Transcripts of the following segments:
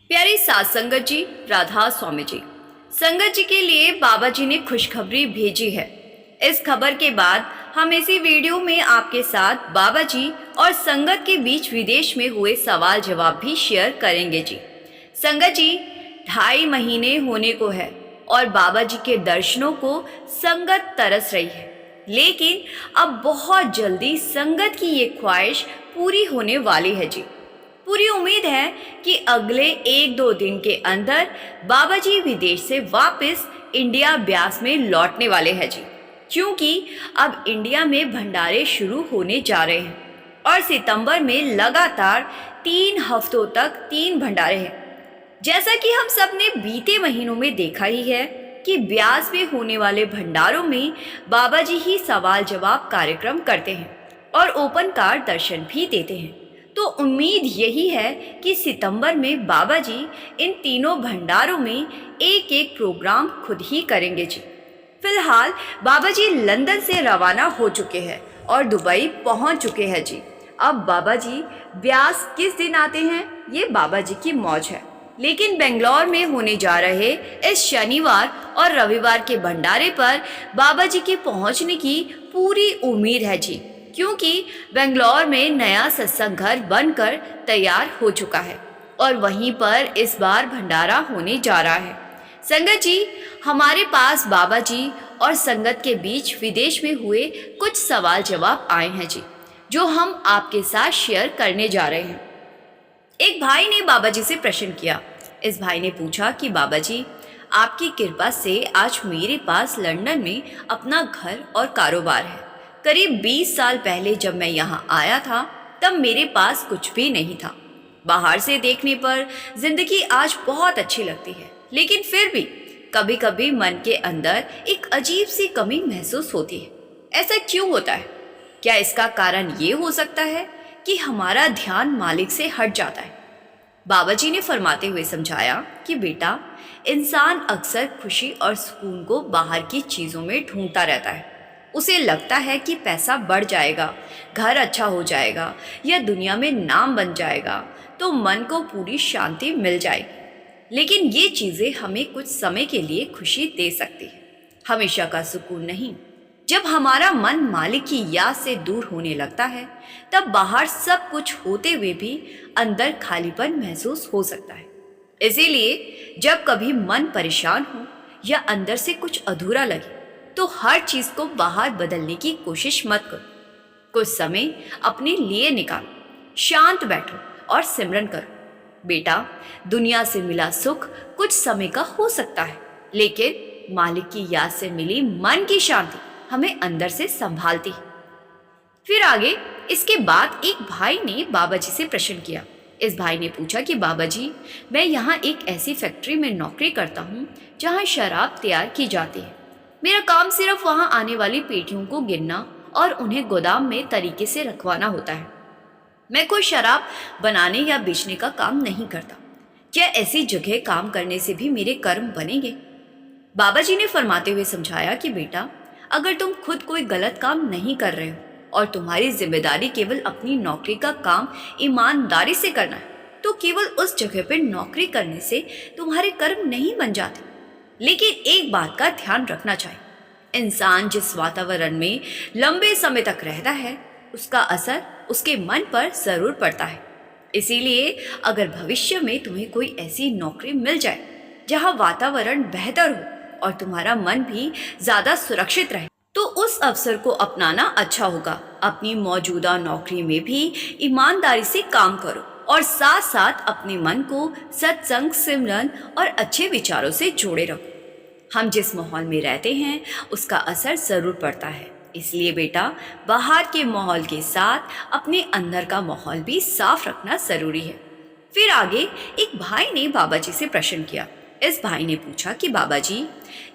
प्यारी सात संगत जी, राधा स्वामी जी। संगत जी के लिए बाबा जी ने खुशखबरी भेजी है। इस खबर के बाद हम इसी वीडियो में आपके साथ बाबा जी और संगत के बीच विदेश में हुए सवाल जवाब भी शेयर करेंगे जी। संगत जी, 2.5 महीने होने को है और बाबा जी के दर्शनों को संगत तरस रही है, लेकिन अब बहुत जल्दी संगत की ये ख्वाहिश पूरी होने वाली है जी। पूरी उम्मीद है कि अगले 1-2 दिन के अंदर बाबा जी विदेश से वापस इंडिया ब्यास में लौटने वाले हैं जी, क्योंकि अब इंडिया में भंडारे शुरू होने जा रहे हैं और सितंबर में लगातार 3 हफ्तों तक 3 भंडारे हैं। जैसा कि हम सब ने बीते महीनों में देखा ही है कि ब्यास में होने वाले भंडारों में बाबा जी ही सवाल जवाब कार्यक्रम करते हैं और ओपन कार दर्शन भी देते हैं। तो उम्मीद यही है कि सितंबर में बाबा जी इन तीनों भंडारों में एक एक प्रोग्राम खुद ही करेंगे जी। फिलहाल बाबा जी लंदन से रवाना हो चुके हैं और दुबई पहुंच चुके हैं जी। अब बाबा जी ब्यास किस दिन आते हैं ये बाबा जी की मौज है, लेकिन बेंगलोर में होने जा रहे इस शनिवार और रविवार के भंडारे पर बाबा जी के पहुंचने की पूरी उम्मीद है जी, क्योंकि बेंगलोर में नया सत्संग घर बनकर तैयार हो चुका है और वहीं पर इस बार भंडारा होने जा रहा है। संगत जी, हमारे पास बाबा जी और संगत के बीच विदेश में हुए कुछ सवाल जवाब आए हैं जी, जो हम आपके साथ शेयर करने जा रहे हैं। एक भाई ने बाबा जी से प्रश्न किया। इस भाई ने पूछा कि बाबा जी, आपकी कृपा से आज मेरे पास लंदन में अपना घर और कारोबार है। करीब 20 साल पहले जब मैं यहाँ आया था तब मेरे पास कुछ भी नहीं था। बाहर से देखने पर जिंदगी आज बहुत अच्छी लगती है, लेकिन फिर भी कभी कभी मन के अंदर एक अजीब सी कमी महसूस होती है। ऐसा क्यों होता है? क्या इसका कारण ये हो सकता है कि हमारा ध्यान मालिक से हट जाता है? बाबा जी ने फरमाते हुए समझाया कि बेटा, इंसान अक्सर खुशी और सुकून को बाहर की चीज़ों में ढूंढता रहता है। उसे लगता है कि पैसा बढ़ जाएगा, घर अच्छा हो जाएगा या दुनिया में नाम बन जाएगा तो मन को पूरी शांति मिल जाएगी। लेकिन ये चीज़ें हमें कुछ समय के लिए खुशी दे सकती है, हमेशा का सुकून नहीं। जब हमारा मन मालिक की याद से दूर होने लगता है तब बाहर सब कुछ होते हुए भी अंदर खालीपन महसूस हो सकता है। इसीलिए जब कभी मन परेशान हो या अंदर से कुछ अधूरा लगे तो हर चीज को बाहर बदलने की कोशिश मत करो। कुछ समय अपने लिए निकालो, शांत बैठो और सिमरन करो। बेटा, दुनिया से मिला सुख कुछ समय का हो सकता है, लेकिन मालिक की याद से मिली मन की शांति हमें अंदर से संभालती है। फिर आगे इसके बाद एक भाई ने बाबा जी से प्रश्न किया। इस भाई ने पूछा कि बाबा जी, मैं यहाँ एक ऐसी फैक्ट्री में नौकरी करता हूँ जहाँ शराब तैयार की जाती है। मेरा काम सिर्फ वहाँ आने वाली पेटियों को गिनना और उन्हें गोदाम में तरीके से रखवाना होता है। मैं कोई शराब बनाने या बेचने का काम नहीं करता। क्या ऐसी जगह काम करने से भी मेरे कर्म बनेंगे? बाबा जी ने फरमाते हुए समझाया कि बेटा, अगर तुम खुद कोई गलत काम नहीं कर रहे हो और तुम्हारी जिम्मेदारी केवल अपनी नौकरी का काम ईमानदारी से करना है, तो केवल उस जगह पर नौकरी करने से तुम्हारे कर्म नहीं बन जाते। लेकिन एक बात का ध्यान रखना चाहिए, इंसान जिस वातावरण में लंबे समय तक रहता है उसका असर उसके मन पर जरूर पड़ता है। इसीलिए अगर भविष्य में तुम्हें कोई ऐसी नौकरी मिल जाए जहां वातावरण बेहतर हो और तुम्हारा मन भी ज्यादा सुरक्षित रहे तो उस अवसर को अपनाना अच्छा होगा। अपनी मौजूदा नौकरी में भी ईमानदारी से काम करो और साथ साथ अपने मन को सत्संग, सिमरन और अच्छे विचारों से जोड़े रखो। हम जिस माहौल में रहते हैं उसका असर जरूर पड़ता है। इसलिए बेटा, बाहर के माहौल के साथ अपने अंदर का माहौल भी साफ रखना जरूरी है। फिर आगे एक भाई ने बाबा जी से प्रश्न किया। इस भाई ने पूछा कि बाबा जी,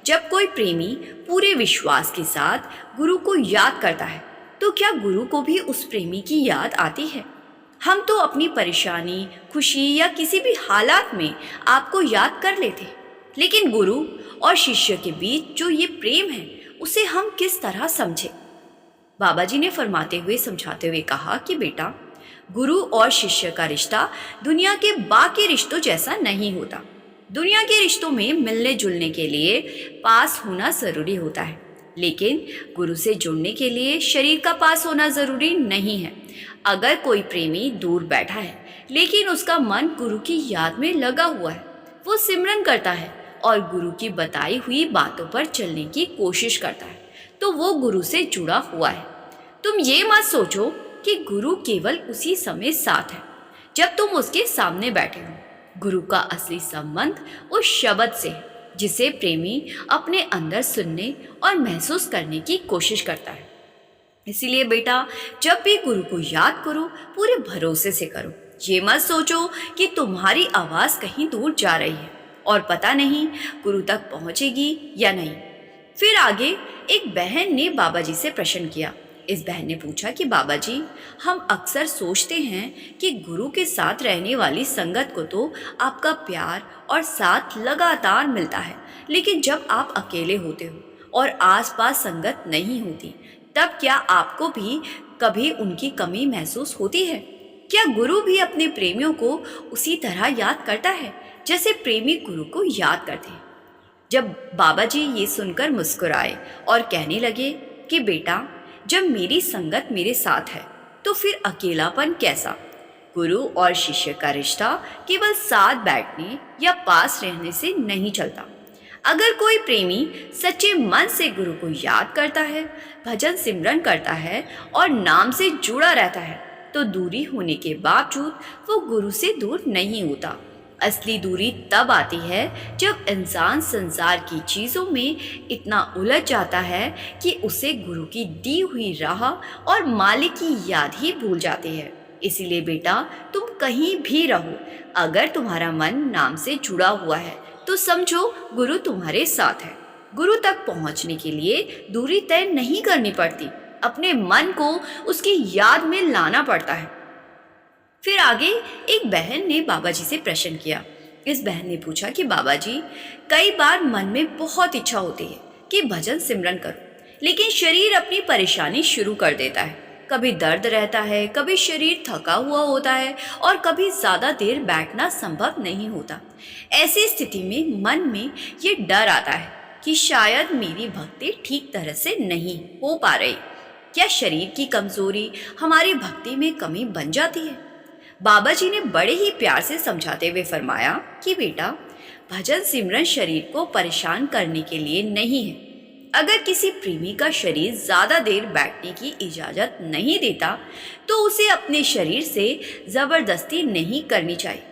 जब कोई प्रेमी पूरे विश्वास के साथ गुरु को याद करता है तो क्या गुरु को भी उस प्रेमी की याद आती है? हम तो अपनी परेशानी, खुशी या किसी भी हालात में आपको याद कर लेते, लेकिन गुरु और शिष्य के बीच जो ये प्रेम है उसे हम किस तरह समझें? बाबा जी ने फरमाते हुए समझाते हुए कहा कि बेटा, गुरु और शिष्य का रिश्ता दुनिया के बाकी रिश्तों जैसा नहीं होता। दुनिया के रिश्तों में मिलने जुलने के लिए पास होना ज़रूरी होता है, लेकिन गुरु से जुड़ने के लिए शरीर का पास होना ज़रूरी नहीं है। अगर कोई प्रेमी दूर बैठा है लेकिन उसका मन गुरु की याद में लगा हुआ है, वो सिमरन करता है और गुरु की बताई हुई बातों पर चलने की कोशिश करता है, तो वो गुरु से जुड़ा हुआ है। तुम ये मत सोचो कि गुरु केवल उसी समय साथ है जब तुम उसके सामने बैठे हो। गुरु का असली संबंध उस शब्द से है जिसे प्रेमी अपने अंदर सुनने और महसूस करने की कोशिश करता है। इसीलिए बेटा, जब भी गुरु को याद करो, पूरे भरोसे से करो। ये मत सोचो कि तुम्हारी आवाज़ कहीं दूर जा रही है और पता नहीं गुरु तक पहुंचेगी या नहीं। फिर आगे एक बहन ने बाबा जी से प्रश्न किया। इस बहन ने पूछा कि बाबा जी, हम अक्सर सोचते हैं कि गुरु के साथ रहने वाली संगत को तो आपका प्यार और साथ लगातार मिलता है, लेकिन जब आप अकेले होते हो और आसपास संगत नहीं होती, तब क्या आपको भी कभी उनकी कमी महसूस होती है? क्या गुरु भी अपने प्रेमियों को उसी तरह याद करता है जैसे प्रेमी गुरु को याद करते हैं? जब बाबा जी ये सुनकर मुस्कुराए और कहने लगे कि बेटा, जब मेरी संगत मेरे साथ है तो फिर अकेलापन कैसा? गुरु और शिष्य का रिश्ता केवल साथ बैठने या पास रहने से नहीं चलता। अगर कोई प्रेमी सच्चे मन से गुरु को याद करता है, भजन सिमरन करता है और नाम से जुड़ा रहता है, तो दूरी होने के बावजूद वो गुरु से दूर नहीं होता। असली दूरी तब आती है जब इंसान संसार की चीज़ों में इतना उलझ जाता है कि उसे गुरु की दी हुई राह और मालिक की याद ही भूल जाती है। इसीलिए बेटा, तुम कहीं भी रहो, अगर तुम्हारा मन नाम से जुड़ा हुआ है तो समझो गुरु तुम्हारे साथ है। गुरु तक पहुंचने के लिए दूरी तय नहीं करनी पड़ती, अपने मन को उसकी याद में लाना पड़ता है। फिर आगे एक बहन ने बाबा जी से प्रश्न किया। इस बहन ने पूछा कि बाबा जी, कई बार मन में बहुत इच्छा होती है कि भजन सिमरन करो, लेकिन शरीर अपनी परेशानी शुरू कर देता है। कभी दर्द रहता है, कभी शरीर थका हुआ होता है और कभी ज़्यादा देर बैठना संभव नहीं होता। ऐसी स्थिति में मन में ये डर आता है कि शायद मेरी भक्ति ठीक तरह से नहीं हो पा रही। क्या शरीर की कमज़ोरी हमारी भक्ति में कमी बन जाती है? बाबा जी ने बड़े ही प्यार से समझाते हुए फरमाया कि बेटा, भजन सिमरन शरीर को परेशान करने के लिए नहीं है। अगर किसी प्रेमी का शरीर ज़्यादा देर बैठने की इजाज़त नहीं देता तो उसे अपने शरीर से ज़बरदस्ती नहीं करनी चाहिए।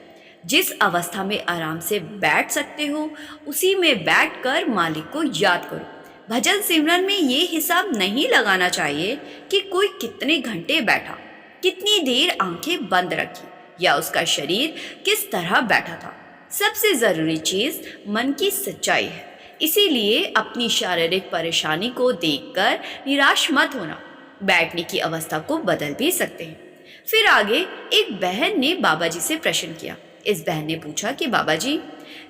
जिस अवस्था में आराम से बैठ सकते हो, उसी में बैठकर मालिक को याद करो। भजन सिमरन में ये हिसाब नहीं लगाना चाहिए कि कोई कितने घंटे बैठा, कितनी देर आंखें बंद रखी या उसका शरीर किस तरह बैठा था। सबसे ज़रूरी चीज़ मन की सच्चाई है। इसीलिए अपनी शारीरिक परेशानी को देखकर निराश मत होना, बैठने की अवस्था को बदल भी सकते हैं। फिर आगे एक बहन ने बाबा जी से प्रश्न किया। इस बहन ने पूछा कि बाबा जी,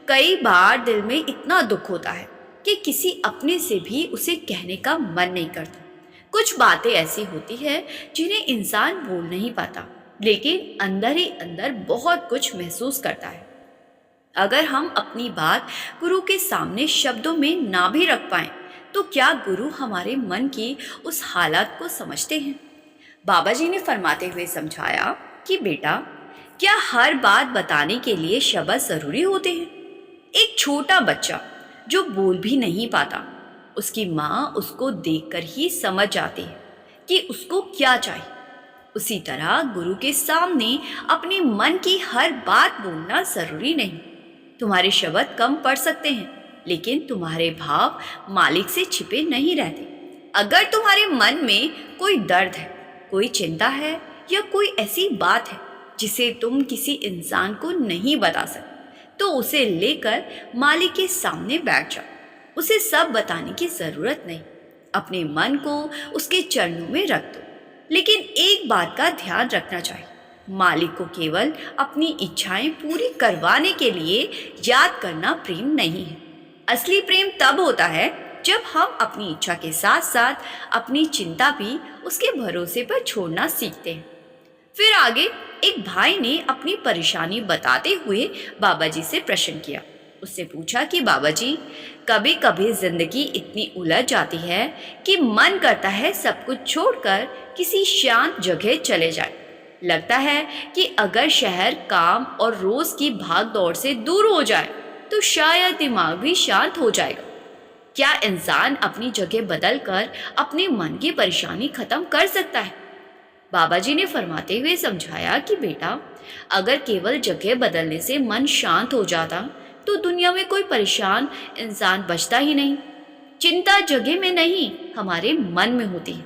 कई बार दिल में इतना दुख होता है कि किसी अपने से भी उसे कहने का मन नहीं करता। कुछ बातें ऐसी होती है जिन्हें इंसान बोल नहीं पाता, लेकिन अंदर ही अंदर बहुत कुछ महसूस करता है। अगर हम अपनी बात गुरु के सामने शब्दों में ना भी रख पाएं, तो क्या गुरु हमारे मन की उस हालत को समझते हैं? बाबा जी ने फरमाते हुए समझाया कि बेटा, क्या हर बात बताने के लिए शब्द ज़रूरी होते हैं? एक छोटा बच्चा जो बोल भी नहीं पाता, उसकी माँ उसको देखकर ही समझ जाती है कि उसको क्या चाहिए। उसी तरह गुरु के सामने अपने मन की हर बात बोलना ज़रूरी नहीं। तुम्हारे शब्द कम पढ़ सकते हैं, लेकिन तुम्हारे भाव मालिक से छिपे नहीं रहते। अगर तुम्हारे मन में कोई दर्द है, कोई चिंता है या कोई ऐसी बात है जिसे तुम किसी इंसान को नहीं बता सकते, तो उसे लेकर मालिक के सामने बैठ जाओ। उसे सब बताने की ज़रूरत नहीं, अपने मन को उसके चरणों में रख दो। लेकिन एक बात का ध्यान रखना चाहिए, मालिक को केवल अपनी इच्छाएं पूरी करवाने के लिए याद करना प्रेम नहीं है। असली प्रेम तब होता है जब हम अपनी इच्छा के साथ साथ अपनी चिंता भी उसके भरोसे पर छोड़ना सीखते हैं। फिर आगे एक भाई ने अपनी परेशानी बताते हुए बाबा जी से प्रश्न किया। उससे पूछा कि बाबा जी, कभी कभी जिंदगी इतनी उलझ जाती है कि मन करता है सब कुछ छोड़कर किसी शांत जगह चले जाए। लगता है कि अगर शहर काम और रोज की भाग दौड़ से दूर हो जाए तो शायद दिमाग भी शांत हो जाएगा। क्या इंसान अपनी जगह बदलकर अपने मन की परेशानी खत्म कर सकता है? बाबा जी ने फरमाते हुए समझाया कि बेटा, अगर केवल जगह बदलने से मन शांत हो जाता तो दुनिया में कोई परेशान इंसान बचता ही नहीं। चिंता जगह में नहीं, हमारे मन में होती है।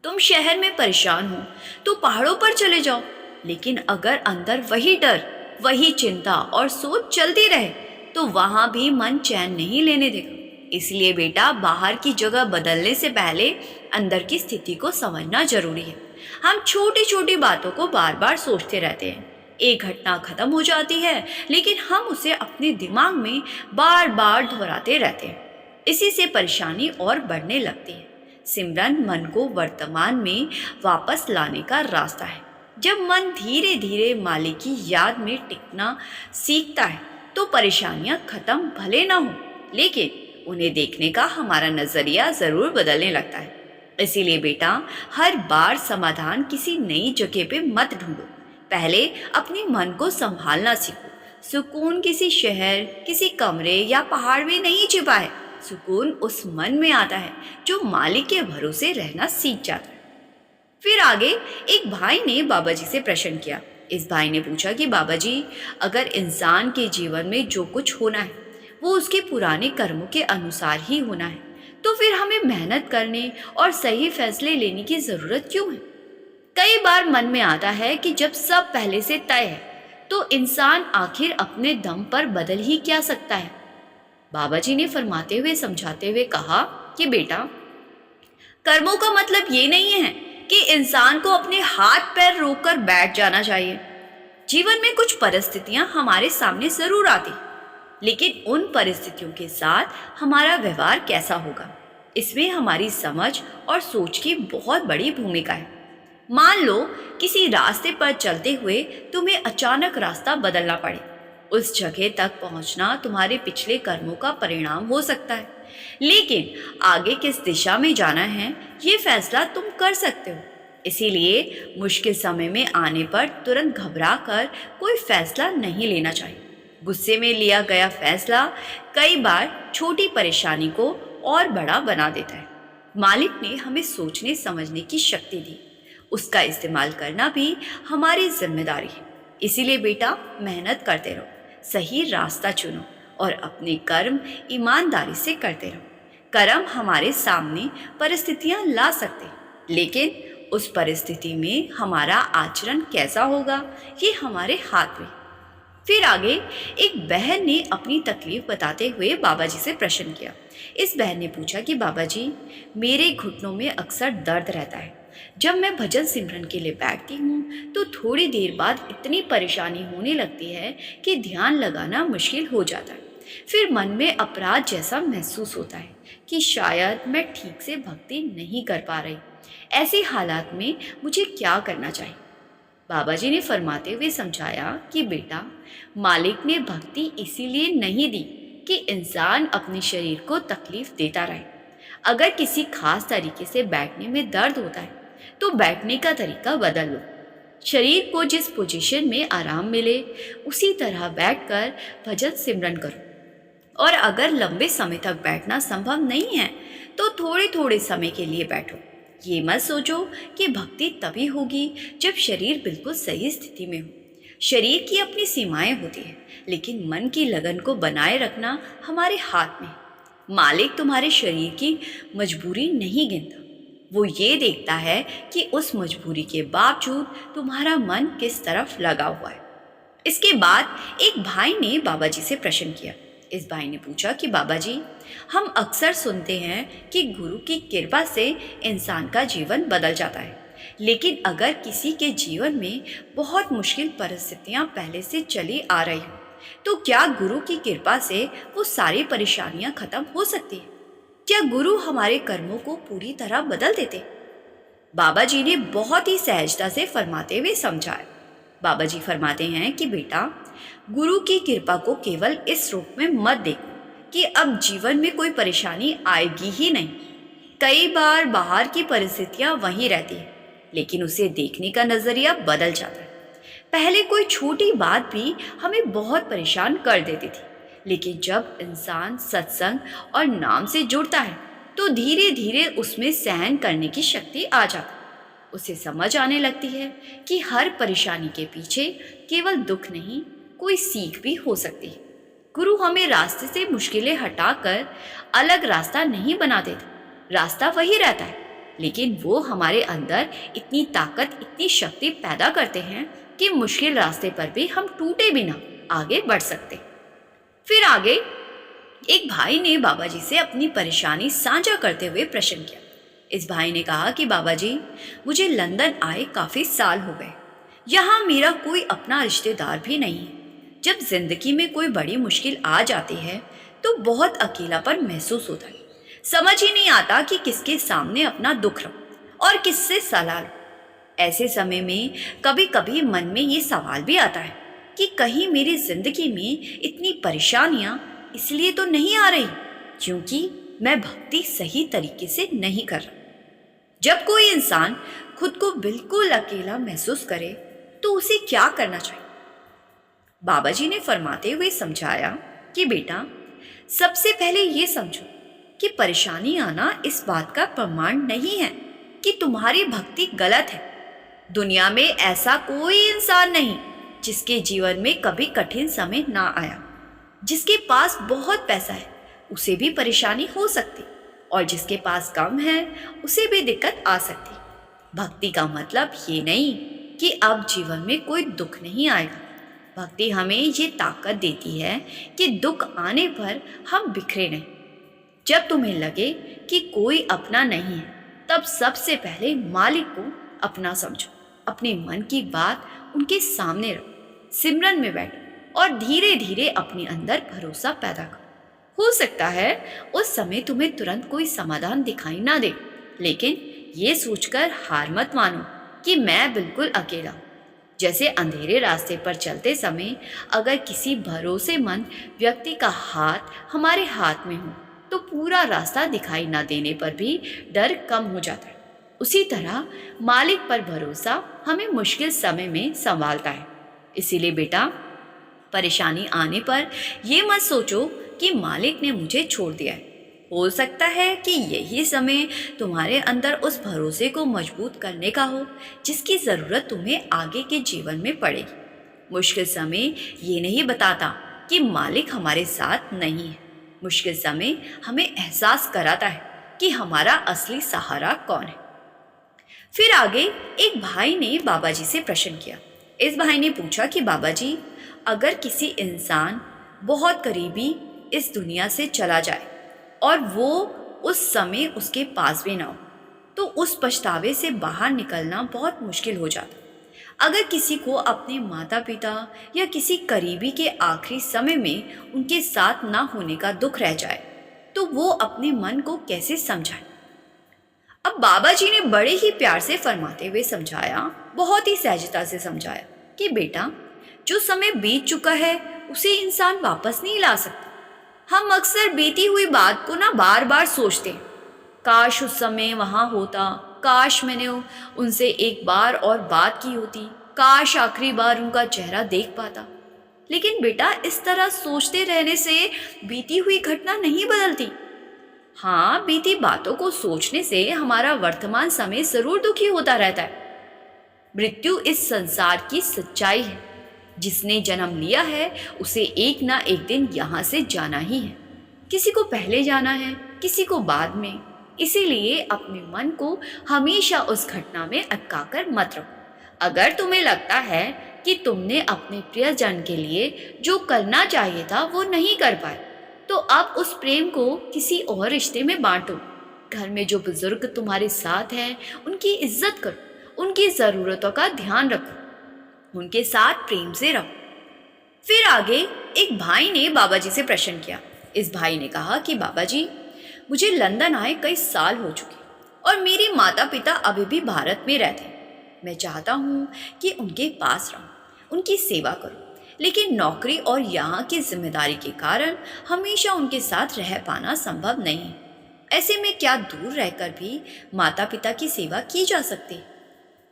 तुम शहर में परेशान हो तो पहाड़ों पर चले जाओ, लेकिन अगर अंदर वही डर, वही चिंता और सोच चलती रहे तो वहां भी मन चैन नहीं लेने देगा। इसलिए बेटा, बाहर की जगह बदलने से पहले अंदर की स्थिति को समझना जरूरी है। हम छोटी छोटी बातों को बार बार सोचते रहते हैं। एक घटना खत्म हो जाती है, लेकिन हम उसे अपने दिमाग में बार बार दोहराते रहते हैं। इसी से परेशानी और बढ़ने लगती है। सिमरन मन को वर्तमान में वापस लाने का रास्ता है। जब मन धीरे धीरे मालिक की याद में टिकना सीखता है तो परेशानियां खत्म भले ना हो, लेकिन उन्हें देखने का हमारा नजरिया जरूर बदलने लगता है। इसीलिए बेटा, हर बार समाधान किसी नई जगह पे मत ढूंढो। पहले अपने मन को संभालना सीखो। सुकून किसी शहर, किसी कमरे या पहाड़ में नहीं छिपा है। सुकून उस मन में आता है जो मालिक के भरोसे रहना सीख जाता है। फिर आगे एक भाई ने बाबा जी से प्रश्न किया। इस भाई ने पूछा कि बाबा जी, अगर इंसान के जीवन में जो कुछ होना है वो उसके पुराने कर्मों के अनुसार ही होना है, तो फिर हमें मेहनत करने और सही फैसले लेने की जरूरत क्यों है? कई बार मन में आता है कि जब सब पहले से तय है तो इंसान आखिर अपने दम पर बदल ही क्या सकता है। बाबा जी ने फरमाते हुए समझाते हुए कहा कि बेटा, कर्मों का मतलब ये नहीं है कि इंसान को अपने हाथ पैर रोककर बैठ जाना चाहिए। जीवन में कुछ परिस्थितियां हमारे सामने जरूर आती, लेकिन उन परिस्थितियों के साथ हमारा व्यवहार कैसा होगा, इसमें हमारी समझ और सोच की बहुत बड़ी भूमिका है। मान लो किसी रास्ते पर चलते हुए तुम्हें अचानक रास्ता बदलना पड़े। उस जगह तक पहुंचना तुम्हारे पिछले कर्मों का परिणाम हो सकता है, लेकिन आगे किस दिशा में जाना है ये फैसला तुम कर सकते हो। इसीलिए मुश्किल समय में आने पर तुरंत घबरा कर कोई फैसला नहीं लेना चाहिए। गुस्से में लिया गया फैसला कई बार छोटी परेशानी को और बड़ा बना देता है। मालिक ने हमें सोचने समझने की शक्ति दी, उसका इस्तेमाल करना भी हमारी जिम्मेदारी है। इसीलिए बेटा, मेहनत करते रहो, सही रास्ता चुनो और अपने कर्म ईमानदारी से करते रहो। कर्म हमारे सामने परिस्थितियां ला सकते हैं, लेकिन उस परिस्थिति में हमारा आचरण कैसा होगा ये हमारे हाथ में। फिर आगे एक बहन ने अपनी तकलीफ बताते हुए बाबा जी से प्रश्न किया। इस बहन ने पूछा कि बाबा जी, मेरे घुटनों में अक्सर दर्द रहता है। जब मैं भजन सिमरन के लिए बैठती हूँ तो थोड़ी देर बाद इतनी परेशानी होने लगती है कि ध्यान लगाना मुश्किल हो जाता है। फिर मन में अपराध जैसा महसूस होता है कि शायद मैं ठीक से भक्ति नहीं कर पा रही। ऐसे हालात में मुझे क्या करना चाहिए? बाबा जी ने फरमाते हुए समझाया कि बेटा, मालिक ने भक्ति इसीलिए नहीं दी कि इंसान अपने शरीर को तकलीफ देता रहे। अगर किसी खास तरीके से बैठने में दर्द होता है तो बैठने का तरीका बदल लो। शरीर को जिस पोजीशन में आराम मिले उसी तरह बैठकर भजन सिमरन करो। और अगर लंबे समय तक बैठना संभव नहीं है तो थोड़े थोड़े समय के लिए बैठो। ये मत सोचो कि भक्ति तभी होगी जब शरीर बिल्कुल सही स्थिति में हो। शरीर की अपनी सीमाएं होती हैं, लेकिन मन की लगन को बनाए रखना हमारे हाथ में। मालिक तुम्हारे शरीर की मजबूरी नहीं गिनता, वो ये देखता है कि उस मजबूरी के बावजूद तुम्हारा मन किस तरफ लगा हुआ है। इसके बाद एक भाई ने बाबा जी से प्रश्न किया। इस भाई ने पूछा कि बाबा जी, हम अक्सर सुनते हैं कि गुरु की कृपा से इंसान का जीवन बदल जाता है, लेकिन अगर किसी के जीवन में बहुत मुश्किल परिस्थितियां पहले से चली आ रही हो तो क्या गुरु की कृपा से वो सारी परेशानियां खत्म हो सकती है? क्या गुरु हमारे कर्मों को पूरी तरह बदल देते? बाबा जी ने बहुत ही सहजता से फरमाते हुए समझाया। बाबा जी फरमाते हैं कि बेटा, गुरु की कृपा को केवल इस रूप में मत देखो कि अब जीवन में कोई परेशानी आएगी ही नहीं। कई बार बाहर की परिस्थितियां वहीं रहती है, लेकिन उसे देखने का नजरिया बदल जाता है। पहले कोई छोटी बात भी हमें बहुत परेशान कर देती थी, लेकिन जब इंसान सत्संग और नाम से जुड़ता है तो धीरे धीरे उसमें सहन करने की शक्ति आ जाती है। उसे समझ आने लगती है कि हर परेशानी के पीछे केवल दुख नहीं, कोई सीख भी हो सकती है। गुरु हमें रास्ते से मुश्किलें हटाकर अलग रास्ता नहीं बना देता, रास्ता वही रहता है, लेकिन वो हमारे अंदर इतनी ताकत, इतनी शक्ति पैदा करते हैं कि मुश्किल रास्ते पर भी हम टूटे बिना आगे बढ़ सकते। फिर आगे एक भाई ने बाबा जी से अपनी परेशानी साझा करते हुए प्रश्न किया। इस भाई ने कहा कि बाबा जी, मुझे लंदन आए काफ़ी साल हो गए। यहाँ मेरा कोई अपना रिश्तेदार भी नहीं है। जब जिंदगी में कोई बड़ी मुश्किल आ जाती है तो बहुत अकेलापन महसूस होता है। समझ ही नहीं आता कि किसके सामने अपना दुख रखूं और किससे सलाह लूं। ऐसे समय में कभी कभी मन में ये सवाल भी आता है कि कहीं मेरी जिंदगी में इतनी परेशानियां इसलिए तो नहीं आ रही क्योंकि मैं भक्ति सही तरीके से नहीं कर रहा। जब कोई इंसान खुद को बिल्कुल अकेला महसूस करे तो उसे क्या करना चाहिए? बाबा जी ने फरमाते हुए समझाया कि बेटा, सबसे पहले ये समझो कि परेशानी आना इस बात का प्रमाण नहीं है कि तुम्हारी भक्ति गलत है। दुनिया में ऐसा कोई इंसान नहीं जिसके जीवन में कभी कठिन समय ना आया। जिसके पास बहुत पैसा है उसे भी परेशानी हो सकती, और जिसके पास कम है उसे भी दिक्कत आ सकती। भक्ति का मतलब ये नहीं कि अब जीवन में कोई दुख नहीं आएगा। भक्ति हमें ये ताकत देती है कि दुख आने पर हम बिखरे नहीं। जब तुम्हें लगे कि कोई अपना नहीं है, तब सबसे पहले मालिक को अपना समझो। अपने मन की बात उनके सामने रखो, सिमरन में बैठो और धीरे धीरे अपने अंदर भरोसा पैदा करो। हो सकता है उस समय तुम्हें तुरंत कोई समाधान दिखाई ना दे, लेकिन ये सोचकर हार मत मानो कि मैं बिल्कुल अकेला हूँ। जैसे अंधेरे रास्ते पर चलते समय अगर किसी भरोसेमंद व्यक्ति का हाथ हमारे हाथ में हो तो पूरा रास्ता दिखाई ना देने पर भी डर कम हो जाता है। उसी तरह मालिक पर भरोसा हमें मुश्किल समय में संभालता है। इसीलिए बेटा, परेशानी आने पर ये मत सोचो कि मालिक ने मुझे छोड़ दिया है। हो सकता है कि यही समय तुम्हारे अंदर उस भरोसे को मजबूत करने का हो जिसकी ज़रूरत तुम्हें आगे के जीवन में पड़ेगी। मुश्किल समय ये नहीं बताता कि मालिक हमारे साथ नहीं है। मुश्किल समय हमें एहसास कराता है कि हमारा असली सहारा कौन है। फिर आगे एक भाई ने बाबा जी से प्रश्न किया। इस भाई ने पूछा कि बाबा जी, अगर किसी इंसान बहुत करीबी इस दुनिया से चला जाए और वो उस समय उसके पास भी ना हो तो उस पछतावे से बाहर निकलना बहुत मुश्किल हो जाता। अगर किसी को अपने माता पिता या किसी करीबी के आखिरी समय में उनके साथ ना होने का दुख रह जाए तो वो अपने मन को कैसे समझाए? अब बाबा जी ने बड़े ही प्यार से फरमाते हुए समझाया, बहुत ही सहजता से समझाया कि बेटा, जो समय बीत चुका है उसे इंसान वापस नहीं ला सकता। हम अक्सर बीती हुई बात को ना बार बार सोचते हैं, काश उस समय वहाँ होता, काश मैंने उनसे एक बार और बात की होती, काश आखिरी बार उनका चेहरा देख पाता। लेकिन बेटा, इस तरह सोचते रहने से बीती हुई घटना नहीं बदलती। हाँ, बीती बातों को सोचने से हमारा वर्तमान समय जरूर दुखी होता रहता है। मृत्यु इस संसार की सच्चाई है। जिसने जन्म लिया है उसे एक ना एक दिन यहाँ से जाना ही है। किसी को पहले जाना है, किसी को बाद में। इसीलिए अपने मन को हमेशा उस घटना में अटकाकर मत रखो। अगर तुम्हें लगता है कि तुमने अपने प्रियजन के लिए जो करना चाहिए था वो नहीं कर पाए, तो अब उस प्रेम को किसी और रिश्ते में बांटो। घर में जो बुजुर्ग तुम्हारे साथ हैं उनकी इज्जत करो, उनकी ज़रूरतों का ध्यान रखो, उनके साथ प्रेम से रहो। फिर आगे एक भाई ने बाबा जी से प्रश्न किया। इस भाई ने कहा कि बाबा जी, मुझे लंदन आए कई साल हो चुके और मेरे माता पिता अभी भी भारत में रहते हैं। मैं चाहता हूँ कि उनके पास रहूँ, उनकी सेवा करूँ, लेकिन नौकरी और यहाँ की जिम्मेदारी के कारण हमेशा उनके साथ रह पाना संभव नहीं है। ऐसे में क्या दूर रहकर भी माता पिता की सेवा की जा सकती है?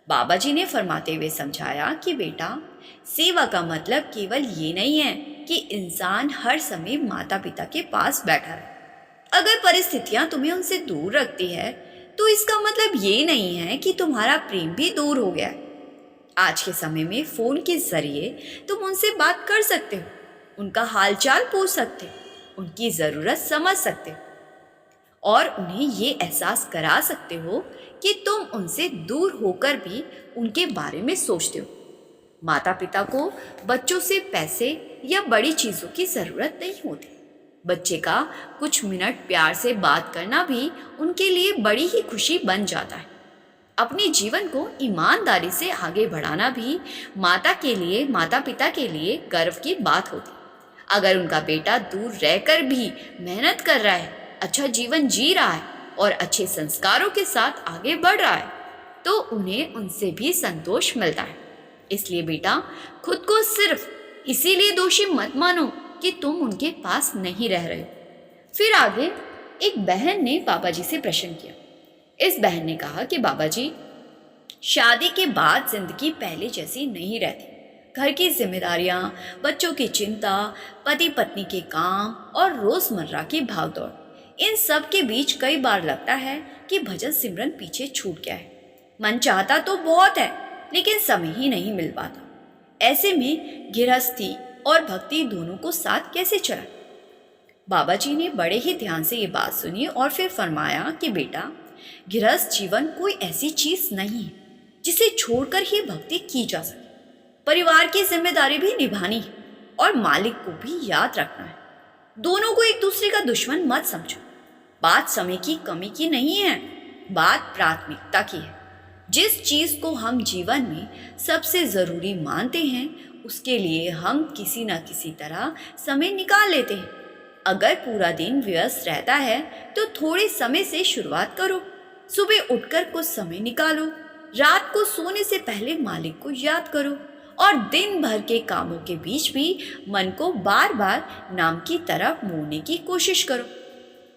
बाबा जी ने फरमाते हुए समझाया कि बेटा, सेवा का मतलब केवल ये नहीं है कि इंसान हर समय माता पिता के पास बैठा रहे। अगर परिस्थितियां तुम्हें उनसे दूर रखती है तो इसका मतलब ये नहीं है कि तुम्हारा प्रेम भी दूर हो गया है। आज के समय में फ़ोन के ज़रिए तुम उनसे बात कर सकते हो, उनका हालचाल पूछ सकते हो, उनकी ज़रूरत समझ सकते हो और उन्हें ये एहसास करा सकते हो कि तुम उनसे दूर होकर भी उनके बारे में सोचते हो। माता पिता को बच्चों से पैसे या बड़ी चीज़ों की ज़रूरत नहीं होती। बच्चे का कुछ मिनट प्यार से बात करना भी उनके लिए बड़ी ही खुशी बन जाता है। अपने जीवन को ईमानदारी से आगे बढ़ाना भी माता पिता के लिए गर्व की बात होती है। अगर उनका बेटा दूर रहकर भी मेहनत कर रहा है, अच्छा जीवन जी रहा है और अच्छे संस्कारों के साथ आगे बढ़ रहा है, तो उन्हें उनसे भी संतोष मिलता है। इसलिए बेटा, खुद को सिर्फ इसीलिए दोषी मत मानो कि तुम उनके पास नहीं रह रहे हो। फिर आगे एक बहन ने बाबा जी से प्रश्न किया। इस बहन ने कहा कि बाबा जी, शादी के बाद जिंदगी पहले जैसी नहीं रहती। घर की जिम्मेदारियां, बच्चों की चिंता, पति पत्नी के काम और रोजमर्रा की भागदौड़, इन सब के बीच कई बार लगता है कि भजन सिमरन पीछे छूट गया है। मन चाहता तो बहुत है, लेकिन समय ही नहीं मिल पाता। ऐसे में गृहस्थी और भक्ति दोनों को साथ कैसे चलाएं? बाबा जी ने बड़े ही ध्यान से ये बात सुनी और फिर फरमाया कि बेटा, गृहस्थ जीवन कोई ऐसी चीज नहीं है जिसे छोड़कर ही भक्ति की जा सके। परिवार की जिम्मेदारी भी निभानी है और मालिक को भी याद रखना है। दोनों को एक दूसरे का दुश्मन मत समझो। बात समय की कमी की नहीं है, बात प्राथमिकता की है। जिस चीज को हम जीवन में सबसे जरूरी मानते हैं, उसके लिए हम किसी न किसी तरह समय निकाल लेते हैं। अगर पूरा दिन व्यस्त रहता है तो थोड़े समय से शुरुआत करो। सुबह उठकर कुछ समय निकालो, रात को सोने से पहले मालिक को याद करो और दिन भर के कामों के बीच भी मन को बार बार नाम की तरफ मोड़ने की कोशिश करो।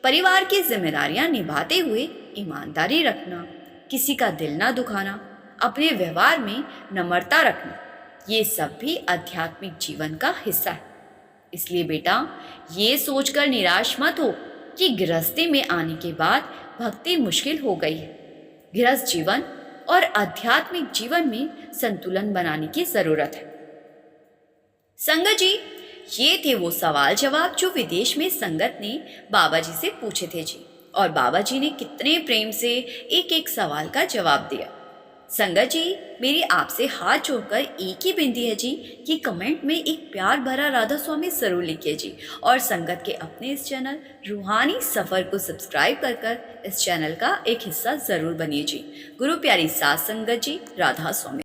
परिवार की जिम्मेदारियां निभाते हुए ईमानदारी रखना, किसी का दिल ना दुखाना, अपने व्यवहार में नम्रता रखना, ये सब भी आध्यात्मिक जीवन का हिस्सा है। इसलिए बेटा, ये सोचकर निराश मत हो कि गृहस्थी में आने के बाद भक्ति मुश्किल हो गई है। गृहस्थ जीवन और आध्यात्मिक जीवन में संतुलन बनाने की जरूरत है। संगत जी, ये थे वो सवाल जवाब जो विदेश में संगत ने बाबा जी से पूछे थे जी, और बाबा जी ने कितने प्रेम से एक एक सवाल का जवाब दिया। संगत जी, मेरी आपसे हाथ जोड़कर एक ही विनती है जी कि कमेंट में एक प्यार भरा राधा स्वामी जरूर लिखिए जी, और संगत के अपने इस चैनल रूहानी सफ़र को सब्सक्राइब कर इस चैनल का एक हिस्सा ज़रूर बनिए जी। गुरु प्यारी साथ संगत जी, राधा स्वामी।